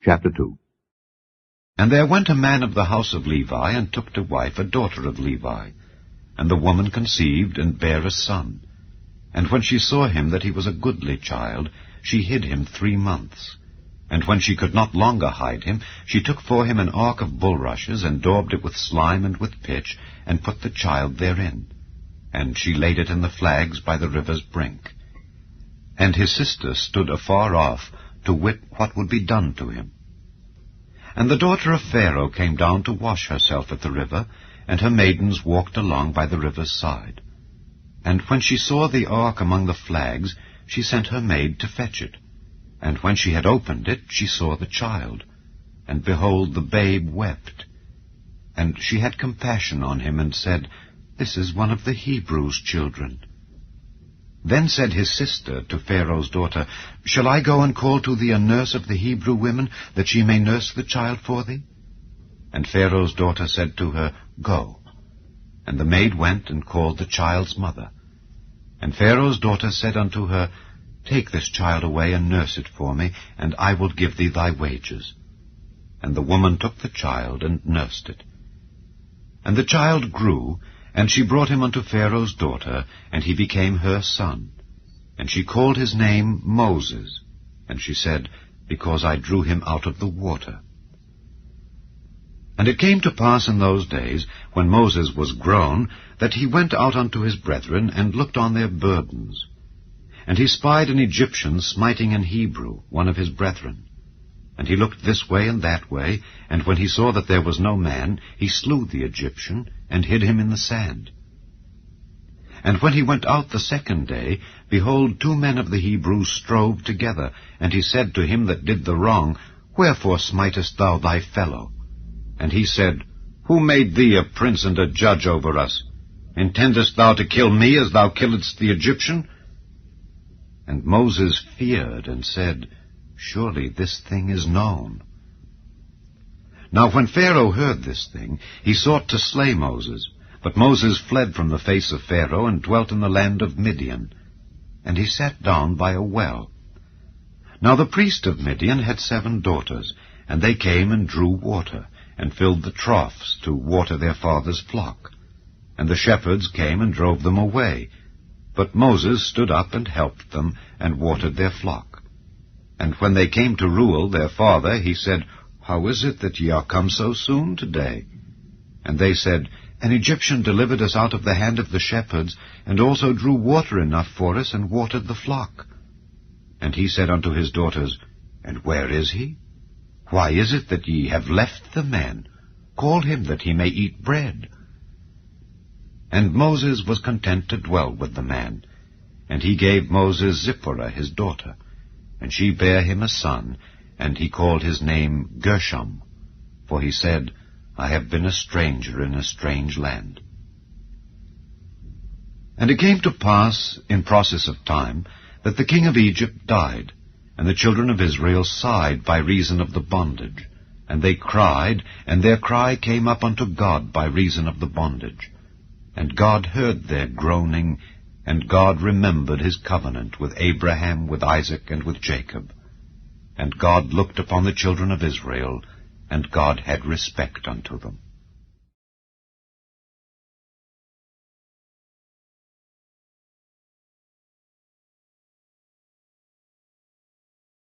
Chapter 2. And there went a man of the house of Levi, and took to wife a daughter of Levi. And the woman conceived, and bare a son. And when she saw him that he was a goodly child, she hid him 3 months. And when she could not longer hide him, she took for him an ark of bulrushes, and daubed it with slime and with pitch, and put the child therein. And she laid it in the flags by the river's brink. And his sister stood afar off, to wit what would be done to him. And the daughter of Pharaoh came down to wash herself at the river, and her maidens walked along by the river's side. And when she saw the ark among the flags, she sent her maid to fetch it. And when she had opened it, she saw the child. And behold, the babe wept. And she had compassion on him, and said, This is one of the Hebrews' children. Then said his sister to Pharaoh's daughter, Shall I go and call to thee a nurse of the Hebrew women, that she may nurse the child for thee? And Pharaoh's daughter said to her, Go. And the maid went and called the child's mother. And Pharaoh's daughter said unto her, Take this child away and nurse it for me, and I will give thee thy wages. And the woman took the child and nursed it. And the child grew, and she brought him unto Pharaoh's daughter, and he became her son. And she called his name Moses. And she said, Because I drew him out of the water. And it came to pass in those days, when Moses was grown, that he went out unto his brethren, and looked on their burdens. And he spied an Egyptian smiting an Hebrew, one of his brethren. And he looked this way and that way, and when he saw that there was no man, he slew the Egyptian, and hid him in the sand. And when he went out the second day, behold, 2 men of the Hebrews strove together. And he said to him that did the wrong, Wherefore smitest thou thy fellow? And he said, Who made thee a prince and a judge over us? Intendest thou to kill me as thou killedst the Egyptian? And Moses feared, and said, Surely this thing is known. Now when Pharaoh heard this thing, he sought to slay Moses. But Moses fled from the face of Pharaoh, and dwelt in the land of Midian. And he sat down by a well. Now the priest of Midian had 7 daughters, and they came and drew water, and filled the troughs to water their father's flock. And the shepherds came and drove them away. But Moses stood up and helped them, and watered their flock. And when they came to Reuel their father, he said, How is it that ye are come so soon today? And they said, An Egyptian delivered us out of the hand of the shepherds, and also drew water enough for us, and watered the flock. And he said unto his daughters, And where is he? Why is it that ye have left the man? Call him, that he may eat bread. And Moses was content to dwell with the man. And he gave Moses Zipporah his daughter. And she bare him a son, and he called his name Gershom. For he said, I have been a stranger in a strange land. And it came to pass, in process of time, that the king of Egypt died, and the children of Israel sighed by reason of the bondage. And they cried, and their cry came up unto God by reason of the bondage. And God heard their groaning, and God remembered his covenant with Abraham, with Isaac, and with Jacob. And God looked upon the children of Israel, and God had respect unto them.